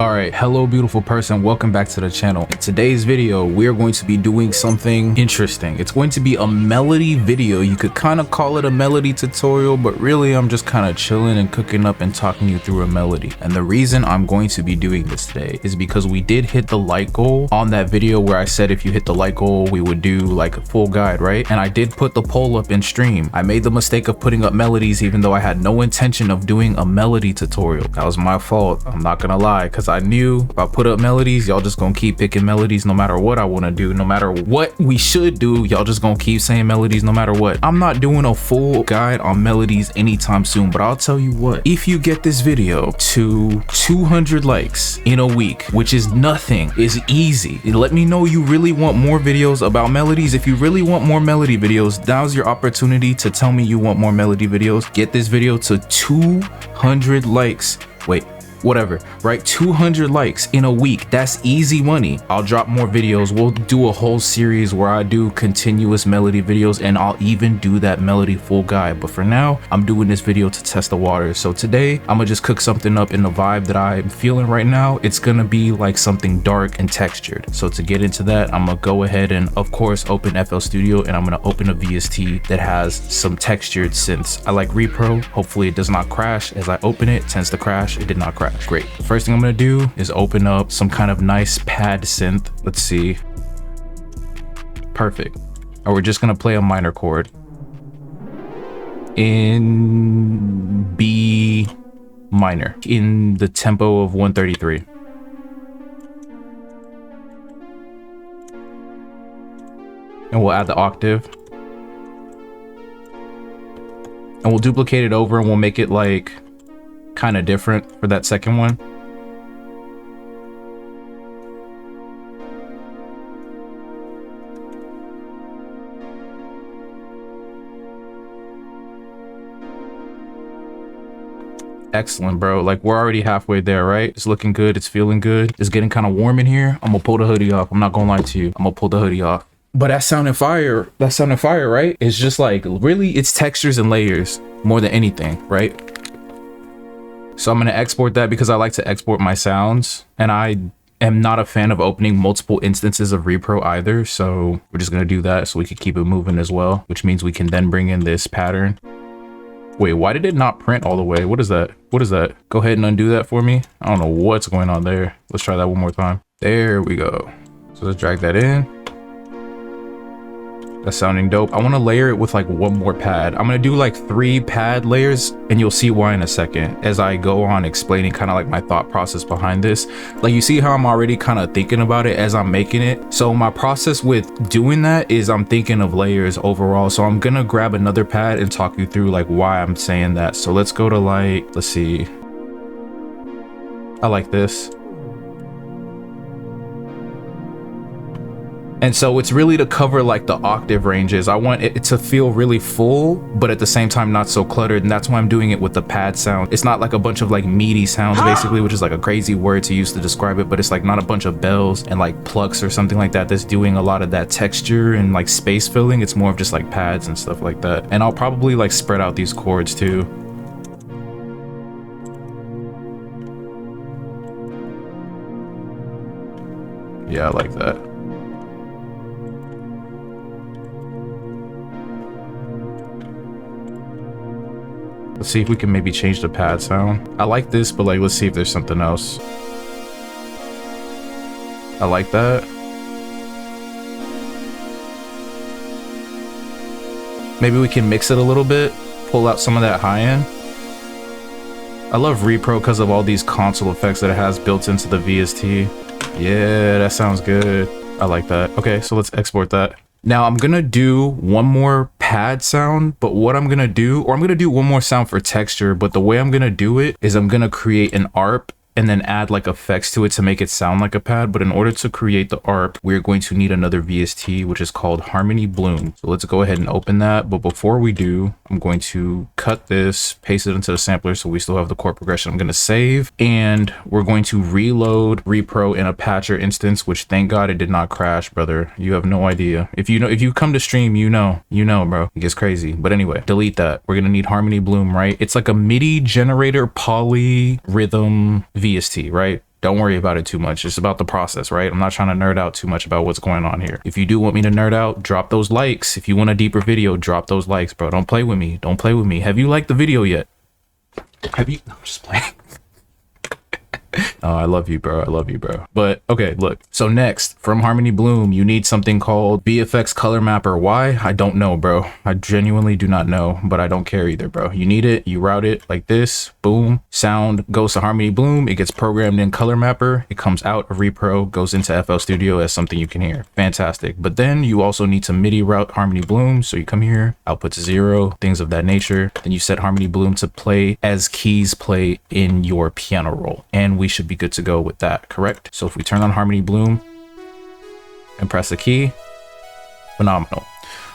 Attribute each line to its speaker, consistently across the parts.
Speaker 1: All right, hello beautiful person, welcome back to the channel. In today's video we are going to be doing something interesting. It's going to be a melody video. You could kind of call it a melody tutorial, but really I'm just kind of chilling and cooking up and talking you through a melody. And the reason I'm going to be doing this today is because we did hit the like goal on that video where I said if you hit the like goal we would do like a full guide, right? And I did put the poll up in stream. I made the mistake of putting up melodies even though I had no intention of doing a melody tutorial. That was my fault, I'm not gonna lie, because I knew if I put up melodies, y'all just gonna keep picking melodies no matter what I want to do. No matter what we should do, y'all just gonna keep saying melodies no matter what. I'm not doing a full guide on melodies anytime soon, but I'll tell you what, if you get this video to 200 likes in a week, which is nothing, is easy. Let me know you really want more videos about melodies. If you really want more melody videos, now's your opportunity to tell me you want more melody videos. Get this video to 200 likes. Wait, whatever, right? 200 likes in a week, that's easy money. I'll drop more videos. We'll do a whole series where I do continuous melody videos, and I'll even do that melody full guide. But for now, I'm doing this video to test the waters. So today I'm gonna just cook something up in the vibe that I'm feeling right now. It's gonna be like something dark and textured. So to get into that, I'm gonna go ahead and of course open FL Studio, and I'm gonna open a VST that has some textured synths. I like repro. Hopefully it does not crash. As I open it, it tends to crash. It did not crash. Great. First thing I'm gonna do is open up some kind of nice pad synth. Let's see. Perfect. Or we're just gonna play a minor chord in B minor in the tempo of 133. And we'll add the octave. And we'll duplicate it over and we'll make it like kind of different for that second one. Excellent, bro. Like we're already halfway there, right? It's looking good. It's feeling good. It's getting kind of warm in here. I'm gonna pull the hoodie off. I'm not gonna lie to you. I'm gonna pull the hoodie off. But that sounded fire. That sounded fire, right? It's just like really, it's textures and layers more than anything, right? So I'm going to export that because I like to export my sounds, and I am not a fan of opening multiple instances of repro either. So we're just going to do that so we can keep it moving as well, which means we can then bring in this pattern. Wait, why did it not print all the way? What is that? What is that? Go ahead and undo that for me. I don't know what's going on there. Let's try that one more time. There we go. So let's drag that in. That's sounding dope. I want to layer it with like one more pad. I'm going to do like 3 pad layers, and you'll see why in a second as I go on explaining kind of like my thought process behind this. Like you see how I'm already kind of thinking about it as I'm making it. So my process with doing that is I'm thinking of layers overall. So I'm going to grab another pad and talk you through like why I'm saying that. So let's go to like, let's see. I like this. And so it's really to cover like the octave ranges. I want it to feel really full, but at the same time not so cluttered. And that's why I'm doing it with the pad sound. It's not like a bunch of like meaty sounds basically, which is like a crazy word to use to describe it, but it's like not a bunch of bells and like plucks or something like that that's doing a lot of that texture and like space filling. It's more of just like pads and stuff like that. And I'll probably like spread out these chords too. Yeah, I like that. Let's see if we can maybe change the pad sound. I like this, but like, let's see if there's something else. I like that. Maybe we can mix it a little bit, pull out some of that high end. I love repro because of all these console effects that it has built into the VST. Yeah, that sounds good. I like that. Okay, so let's export that. Now I'm gonna do one more pad sound, but what I'm gonna do, or I'm gonna do one more sound for texture, but the way I'm gonna do it is I'm gonna create an arp and then add like effects to it to make it sound like a pad. But in order to create the ARP, we're going to need another VST, which is called Harmony Bloom. So let's go ahead and open that. But before we do, I'm going to cut this, paste it into the sampler so we still have the chord progression. I'm going to save, and we're going to reload repro in a patcher instance, which thank God it did not crash, brother. You have no idea. If you come to stream, you know, bro, it gets crazy. But anyway, delete that. We're going to need Harmony Bloom, right? It's like a MIDI generator poly rhythm VST, right? Don't worry about it too much. It's about the process, right? I'm not trying to nerd out too much about what's going on here. If you do want me to nerd out, drop those likes. If you want a deeper video, drop those likes, bro. Don't play with me. Don't play with me. Have you liked the video yet? Have you? No, I'm just playing. Oh, I love you, bro. I love you, bro. But okay, look. So next, from Harmony Bloom, you need something called VFX Color Mapper. Why? I don't know, bro. I genuinely do not know, but I don't care either, bro. You need it. You route it like this. Boom. Sound goes to Harmony Bloom. It gets programmed in Color Mapper. It comes out of Repro, goes into FL Studio as something you can hear. Fantastic. But then you also need to MIDI route Harmony Bloom. So you come here, output to 0, things of that nature. Then you set Harmony Bloom to play as keys play in your piano roll. And we should be good to go with that, correct? So if we turn on Harmony Bloom and press the key, phenomenal.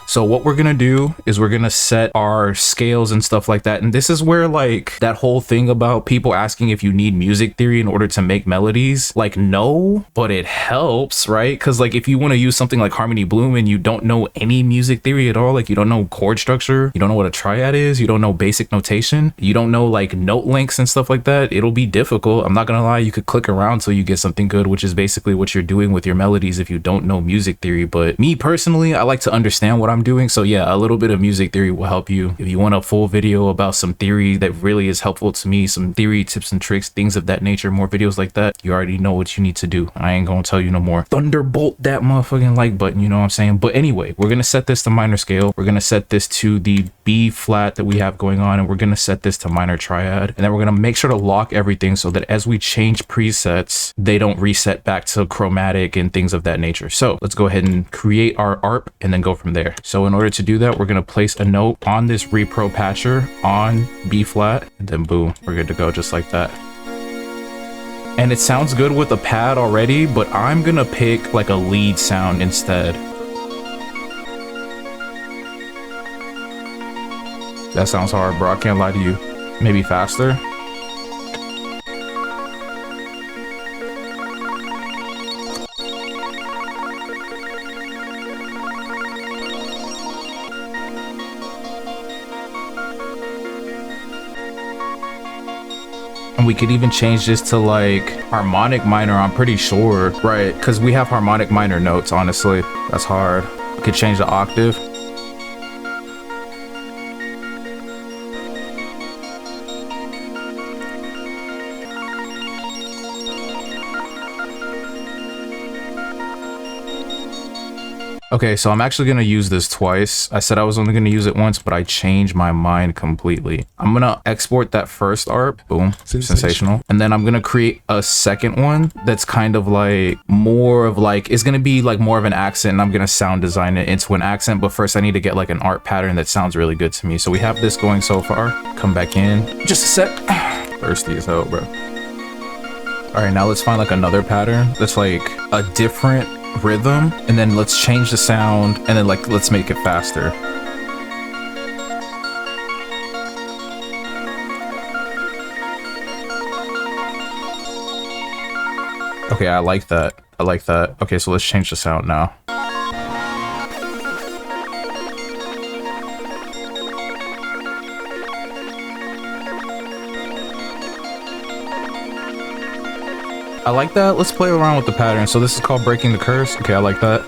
Speaker 1: So what we're gonna do is we're gonna set our scales and stuff like that. And this is where like that whole thing about people asking if you need music theory in order to make melodies, like no, but it helps, right? Because like if you want to use something like Harmony Bloom and you don't know any music theory at all, like you don't know chord structure, you don't know what a triad is, you don't know basic notation, you don't know like note lengths and stuff like that, it'll be difficult. I'm not gonna lie, you could click around till you get something good, which is basically what you're doing with your melodies if you don't know music theory. But me personally, I like to understand what I'm doing. So yeah, a little bit of music theory will help you. If you want a full video about some theory that really is helpful to me, some theory tips and tricks, things of that nature, more videos like that, you already know what you need to do. I ain't gonna tell you no more. Thunderbolt that motherfucking like button, you know what I'm saying? But anyway, we're gonna set this to minor scale. We're gonna set this to the B flat that we have going on, and we're gonna set this to minor triad. And then we're gonna make sure to lock everything so that as we change presets, they don't reset back to chromatic and things of that nature. So let's go ahead and create our ARP and then go from there. So in order to do that, we're going to place a note on this repro patcher on B flat, and then boom, we're good to go just like that. And it sounds good with a pad already, but I'm going to pick like a lead sound instead. That sounds hard, bro. I can't lie to you. Maybe faster. And we could even change this to like harmonic minor, I'm pretty sure, right? Because we have harmonic minor notes, honestly. That's hard. We could change the octave. Okay, so I'm actually going to use this twice. I said I was only going to use it once, but I changed my mind completely. I'm going to export that first ARP. Boom. Sensational. And then I'm going to create a second one that's kind of like more of like, it's going to be like more of an accent, and I'm going to sound design it into an accent. But first I need to get like an art pattern that sounds really good to me. So we have this going so far. Come back in. Just a sec. Thirsty as hell, bro. All right, now let's find like another pattern that's like a different rhythm, and then let's change the sound, and then like let's make it faster. Okay, I like that. I like that. Okay, so let's change the sound now. I like that. Let's play around with the pattern. So this is called Breaking the Curse. Okay, I like that.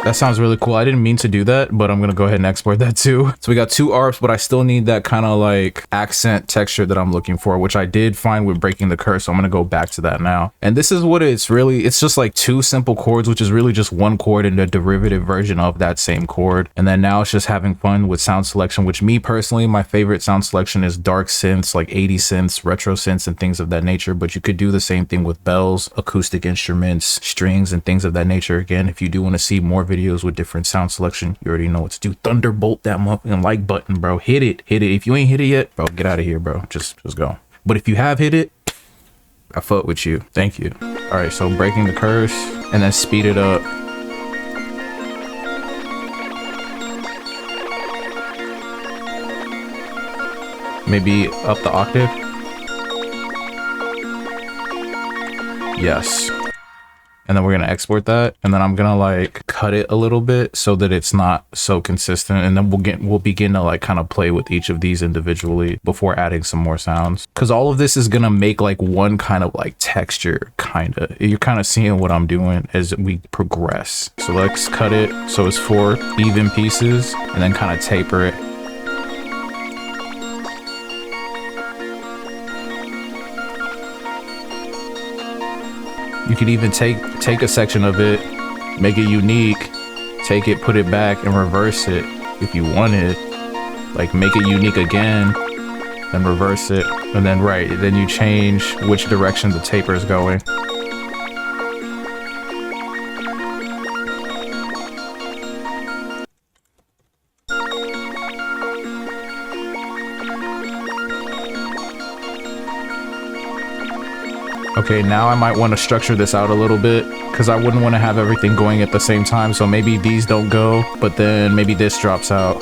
Speaker 1: That sounds really cool. I didn't mean to do that, but I'm gonna go ahead and export that too. So we got two ARPs, but I still need that kind of like accent texture that I'm looking for, which I did find with Breaking the Curse. So I'm gonna go back to that now. And this is what it's really, it's just like two simple chords, which is really just one chord and a derivative version of that same chord. And then now it's just having fun with sound selection, which me personally, my favorite sound selection is dark synths, like 80 synths, retro synths, and things of that nature. But you could do the same thing with bells, acoustic instruments, strings, and things of that nature. Again, if you do want to see more videos with different sound selection, you already know what to do. Thunderbolt that motherfucking like button, bro. Hit it. If you ain't hit it yet, bro, get out of here, bro. Just go. But if you have hit it, I fuck with you. Thank you. All right, so Breaking the Curse, and then speed it up. Maybe up the octave. Yes. And then we're gonna export that, and then I'm gonna like cut it a little bit so that it's not so consistent, and then we'll begin to like kind of play with each of these individually before adding some more sounds, because all of this is gonna make like one kind of like texture. You're kind of seeing what I'm doing as we progress. So let's cut it so it's 4 even pieces, and then kind of taper it. You could even take a section of it, make it unique, take it, put it back, and reverse it if you wanted. Like make it unique again, and reverse it, and then then you change which direction the taper is going. Okay, now I might want to structure this out a little bit, because I wouldn't want to have everything going at the same time. So maybe these don't go, but then maybe this drops out.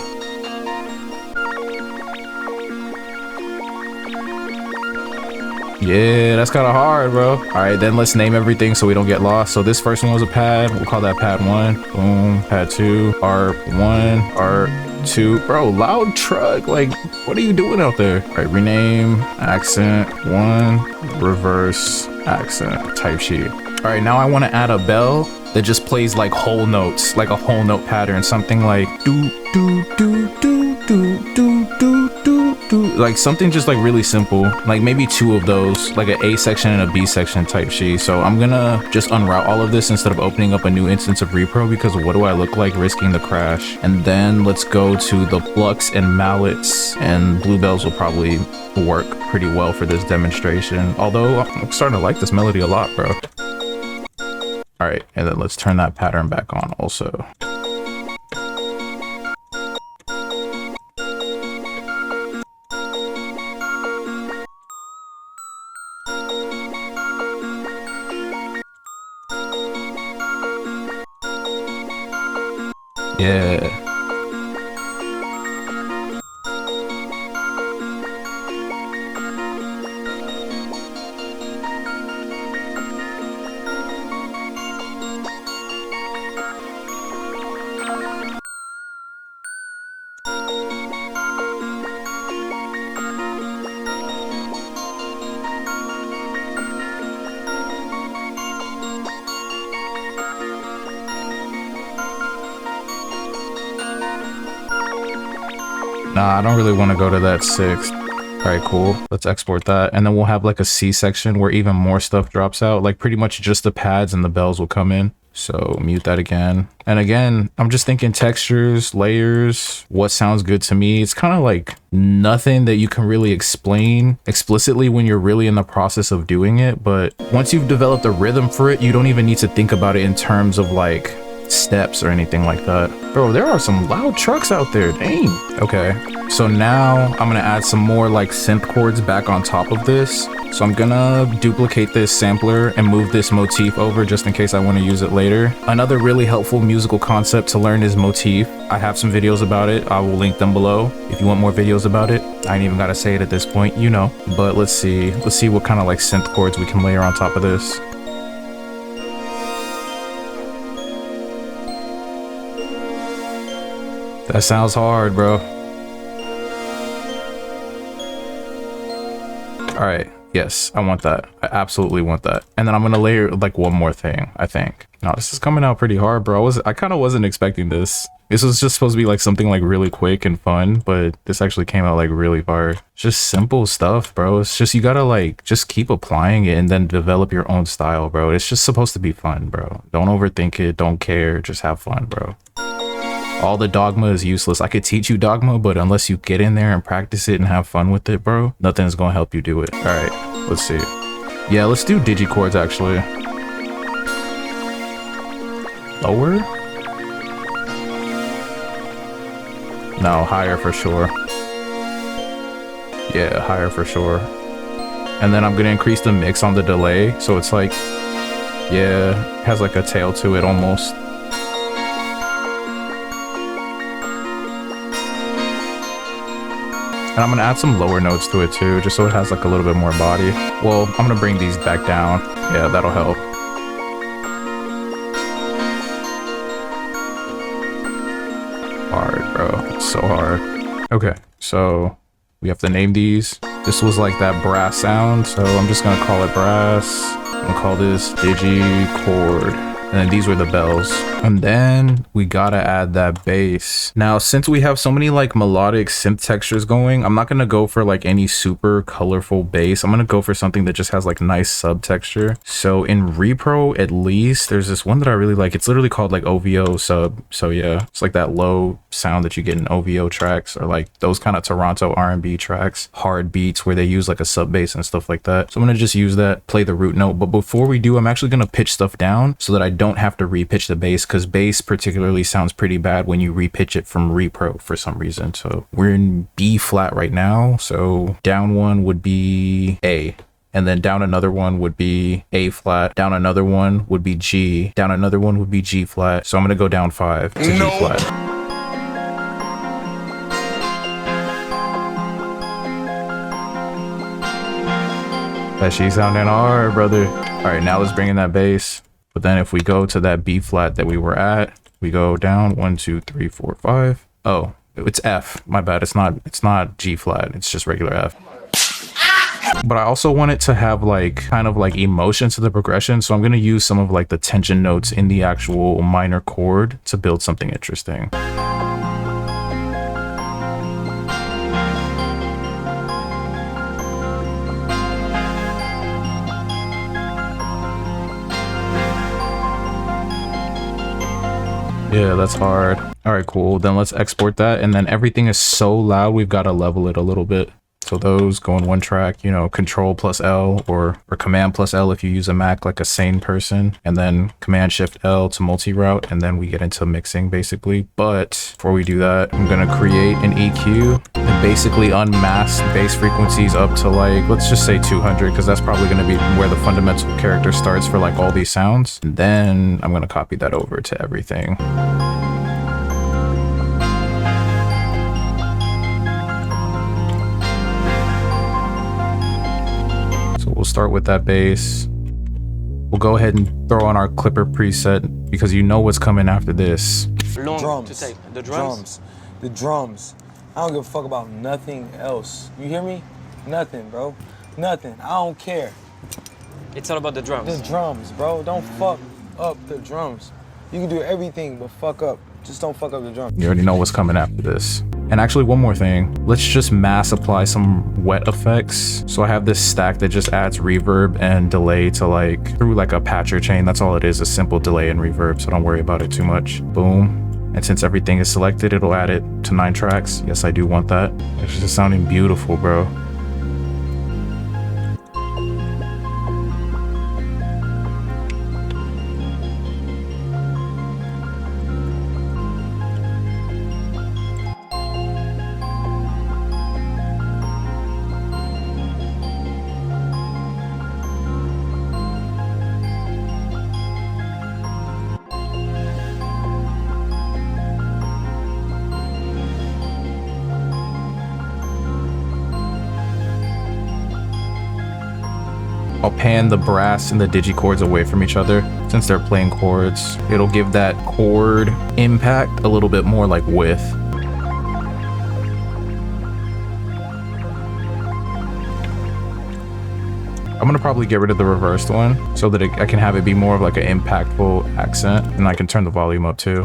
Speaker 1: Yeah, that's kind of hard, bro. All right, then let's name everything so we don't get lost. So this first one was a pad. We'll call that pad 1. Boom. Pad 2. Arp 1. Arp 2. Bro, loud truck. Like, what are you doing out there? All right, rename. Accent 1. Reverse. Accent. Type sheet. All right, now I want to add a bell that just plays like whole notes, like a whole note pattern. Something like do, do, do, do, do, do, do, do, do. Like something just like really simple, like maybe 2 of those, like an A section and a B section type sheet. So I'm gonna just unroute all of this instead of opening up a new instance of repro, because what do I look like risking the crash? And then let's go to the plucks and mallets, and bluebells will probably work pretty well for this demonstration. Although I'm starting to like this melody a lot, bro. All right, and then let's turn that pattern back on also. Yeah. Nah, I don't really want to go to that 6th. All right, cool. Let's export that. And then we'll have like a C section where even more stuff drops out. Like pretty much just the pads and the bells will come in. So mute that again. And again, I'm just thinking textures, layers, what sounds good to me. It's kind of like nothing that you can really explain explicitly when you're really in the process of doing it. But once you've developed a rhythm for it, you don't even need to think about it in terms of like steps or anything like that. Bro, there are some loud trucks out there. Dang. Okay, so now I'm gonna add some more like synth chords back on top of this. So I'm gonna duplicate this sampler and move this motif over just in case I want to use it later. Another really helpful musical concept to learn is motif. I have some videos about it. I will link them below if you want more videos about it. I ain't even gotta say it at this point, you know. But let's see what kind of like synth chords we can layer on top of this. That sounds hard, bro. All right, yes, I want that. I absolutely want that. And then I'm gonna layer like one more thing, I think. No, this is coming out pretty hard, bro. I kind of wasn't expecting this. This was just supposed to be like something like really quick and fun, but this actually came out like really far. It's just simple stuff, bro. It's just, you gotta like, just keep applying it and then develop your own style, bro. It's just supposed to be fun, bro. Don't overthink it, don't care, just have fun, bro. All the dogma is useless. I could teach you dogma, but unless you get in there and practice it and have fun with it, bro, nothing's gonna help you do it. All right, let's see. Yeah, let's do digichords actually. Lower? No, higher for sure. Yeah, higher for sure. And then I'm gonna increase the mix on the delay, so it's like, yeah, has like a tail to it almost. And I'm gonna add some lower notes to it too, just so it has like a little bit more body. Well, I'm gonna bring these back down. Yeah, that'll help. Hard, bro. It's so hard. Okay, so we have to name these. This was like that brass sound, so I'm just gonna call it brass. I'm gonna call this digi chord. And then these were the bells. And then we gotta add that bass. Now, since we have so many like melodic synth textures going, I'm not gonna go for like any super colorful bass. I'm gonna go for something that just has like nice subtexture. So in repro, at least, there's this one that I really like. It's literally called like OVO sub. So yeah, it's like that low sound that you get in OVO tracks, or like those kind of Toronto R&B tracks, hard beats where they use like a sub bass and stuff like that. So I'm gonna just use that, play the root note. But before we do, I'm actually gonna pitch stuff down so that I don't have to repitch the bass, because bass particularly sounds pretty bad when you repitch it from repro for some reason. So we're in B flat right now. So down one would be A. And then down another one would be A flat. Down another one would be G. Down another one would be G flat. So I'm gonna go down 5 to G flat. That she sounding hard, brother. All right, now let's bring in that bass. But then if we go to that B flat that we were at, we go down 1, 2, 3, 4, 5. Oh, it's F. My bad. It's not G flat. It's just regular F. But I also want it to have like kind of like emotion to the progression. So I'm going to use some of like the tension notes in the actual minor chord to build something interesting. Yeah, that's hard. All right, cool. Then let's export that. And then everything is so loud, we've got to level it a little bit. So those go in one track, you know, Control plus L or Command plus L if you use a Mac like a sane person, and then Command Shift L to multi-route, and then we get into mixing basically. But before we do that, I'm gonna create an EQ and basically unmask bass frequencies up to like, let's just say 200, because that's probably gonna be where the fundamental character starts for like all these sounds. And then I'm gonna copy that over to everything. We'll start with that bass. We'll go ahead and throw on our clipper preset because you know what's coming after this.
Speaker 2: Drums. To take. The drums. The drums. I don't give a fuck about nothing else. You hear me? Nothing, bro. Nothing. I don't care.
Speaker 3: It's all about the drums.
Speaker 2: The drums, bro. Don't fuck up the drums. You can do everything but fuck up. Just don't fuck up the drums.
Speaker 1: You already know what's coming after this. And actually, one more thing. Let's just mass apply some wet effects. So I have this stack that just adds reverb and delay to like, through like a patcher chain. That's all it is, a simple delay and reverb. So don't worry about it too much. Boom. And since everything is selected, it'll add it to 9 tracks. Yes, I do want that. It's just sounding beautiful, bro. I'll pan the brass and the digi chords away from each other since they're playing chords. It'll give that chord impact a little bit more like width. I'm gonna probably get rid of the reversed one so that I can have it be more of like an impactful accent, and I can turn the volume up too.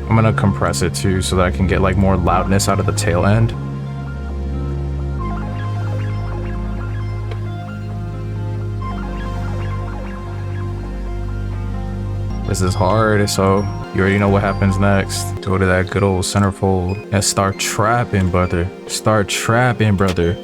Speaker 1: I'm gonna compress it too so that I can get like more loudness out of the tail end. This is hard, so you already know what happens next. Go to that good old centerfold and start trapping, brother. Start trapping, brother.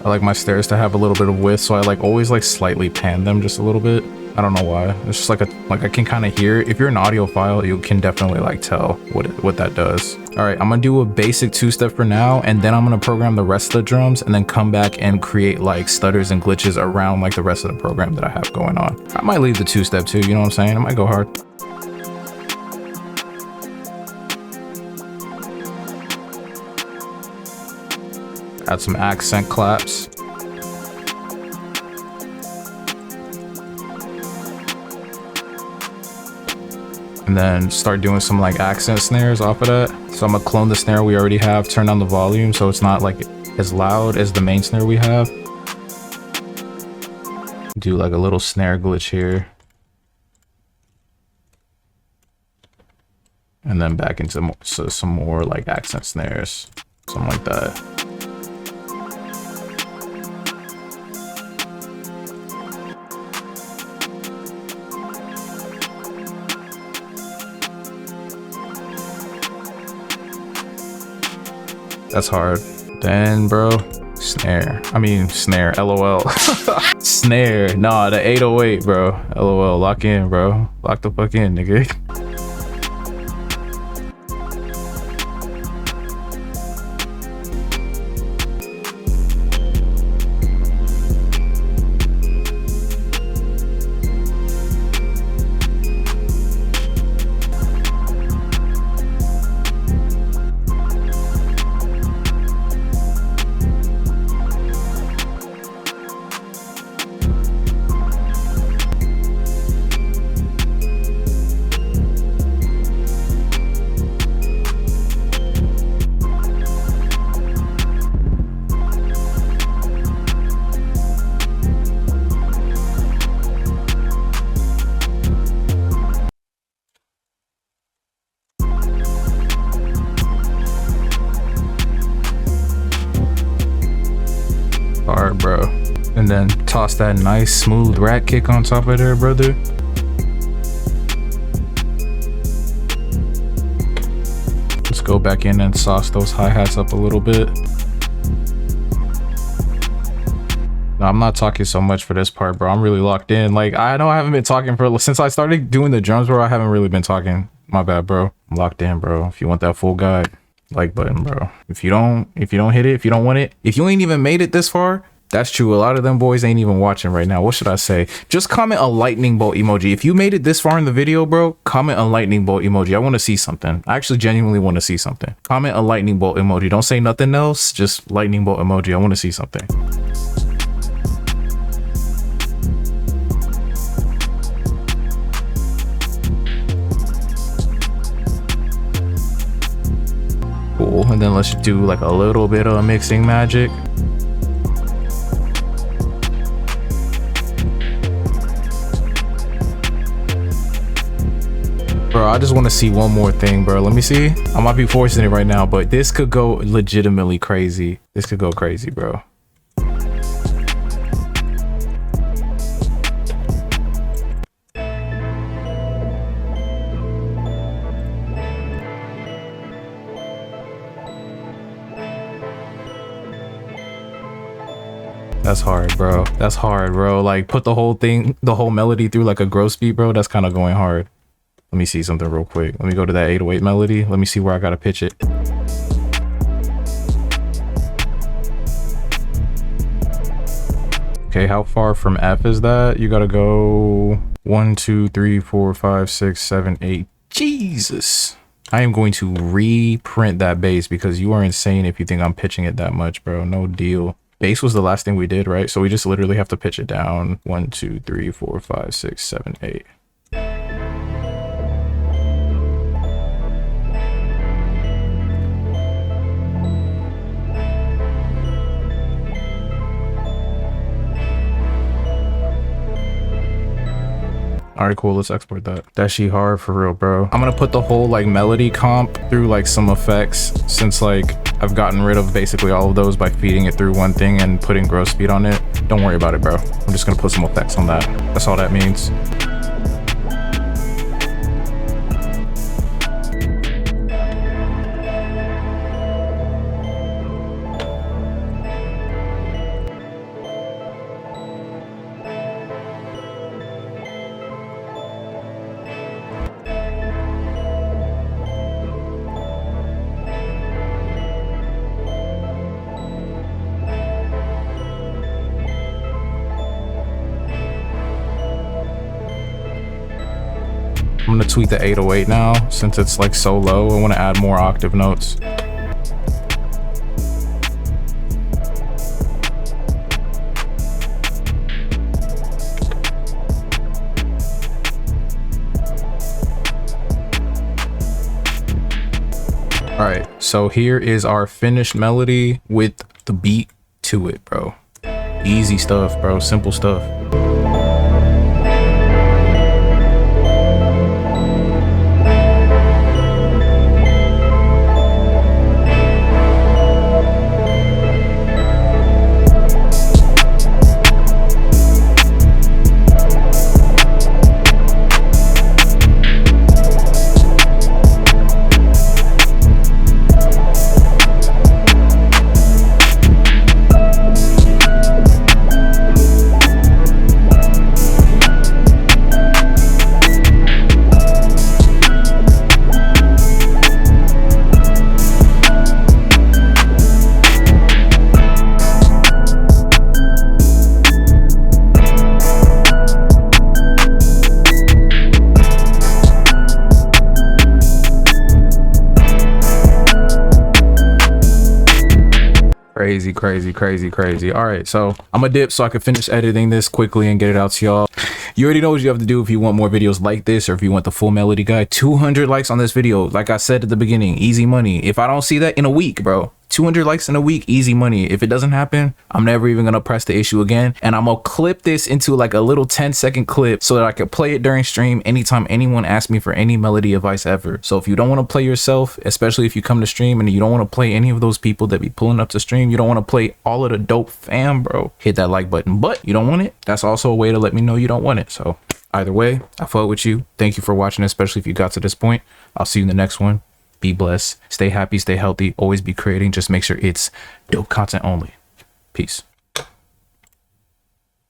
Speaker 1: I like my snares to have a little bit of width, so I like always like slightly pan them just a little bit. I don't know why. It's just like I can kind of hear it. If you're an audiophile, you can definitely like tell what that does. All right, I'm gonna do a basic two-step for now, and then I'm gonna program the rest of the drums and then come back and create like stutters and glitches around like the rest of the program that I have going on. I might leave the two-step too, you know what I'm saying? I might go hard. Add some accent claps. And then start doing some like accent snares off of that. So I'm gonna clone the snare we already have, turn down the volume so it's not like as loud as the main snare we have. Do like a little snare glitch here. And then back into some more like accent snares, something like that. That's hard. Then, bro, snare. I mean, snare, LOL. Snare. Nah, the 808, bro. LOL. Lock in, bro. Lock the fuck in, nigga. Hard, bro. And then toss that nice smooth rat kick on top of there, brother. Let's go back in and sauce those hi-hats up a little bit. No, I'm not talking so much for this part, bro. I'm really locked in. Like, I know I haven't been talking since I started doing the drums, bro. I haven't really been talking. My bad, bro. I'm locked in, bro. If you want that full guide, like button, bro. If you don't hit it, if you don't want it, if you ain't even made it this far, that's true. A lot of them boys ain't even watching right now. What should I say? Just comment a lightning bolt emoji. If you made it this far in the video, bro, comment a lightning bolt emoji. I want to see something. I actually genuinely want to see something. Comment a lightning bolt emoji. Don't say nothing else. Just lightning bolt emoji. I want to see something. Cool. And then let's do like a little bit of mixing magic. Bro, I just want to see one more thing, bro. Let me see. I might be forcing it right now, but this could go legitimately crazy. This could go crazy, bro. That's hard, bro. That's hard, bro. Like, put the whole thing, the whole melody through like a gross beat, bro. That's kind of going hard. Let me see something real quick. Let me go to that 808 melody. Let me see where I gotta pitch it. Okay, how far from F is that? You gotta go 1, 2, 3, 4, 5, 6, 7, 8. Jesus. I am going to reprint that bass because you are insane if you think I'm pitching it that much, bro. No deal. Bass was the last thing we did, right? So we just literally have to pitch it down. 1, 2, 3, 4, 5, 6, 7, 8. All right, cool. Let's export that. That shit hard for real, bro. I'm gonna put the whole like melody comp through like some effects since like I've gotten rid of basically all of those by feeding it through one thing and putting gross speed on it. Don't worry about it, bro. I'm just gonna put some effects on that. That's all that means. I'm gonna tweak the 808 now since it's like so low. I want to add more octave notes. All right, so here is our finished melody with the beat to it, bro. Easy stuff, bro. Simple stuff. Crazy. All right, so I'm gonna dip so I can finish editing this quickly and get it out to y'all. You already know what you have to do if you want more videos like this, or if you want the full melody guide. 200 likes on this video. Like I said at the beginning, easy money. If I don't see that in a week, bro, 200 likes in a week, easy money. If it doesn't happen, I'm never even gonna press the issue again. And I'm gonna clip this into like a little 10-second clip so that I can play it during stream anytime anyone asks me for any melody advice ever. So if you don't want to play yourself, especially if you come to stream and you don't want to play any of those people that be pulling up to stream, you don't want to play all of the dope fam, bro, hit that like button. But you don't want it, that's also a way to let me know you don't want it. So either way, I fuck with you. Thank you for watching, especially if you got to this point. I'll see you in the next one. Be blessed, stay happy, stay healthy, always be creating. Just make sure it's dope content only. Peace.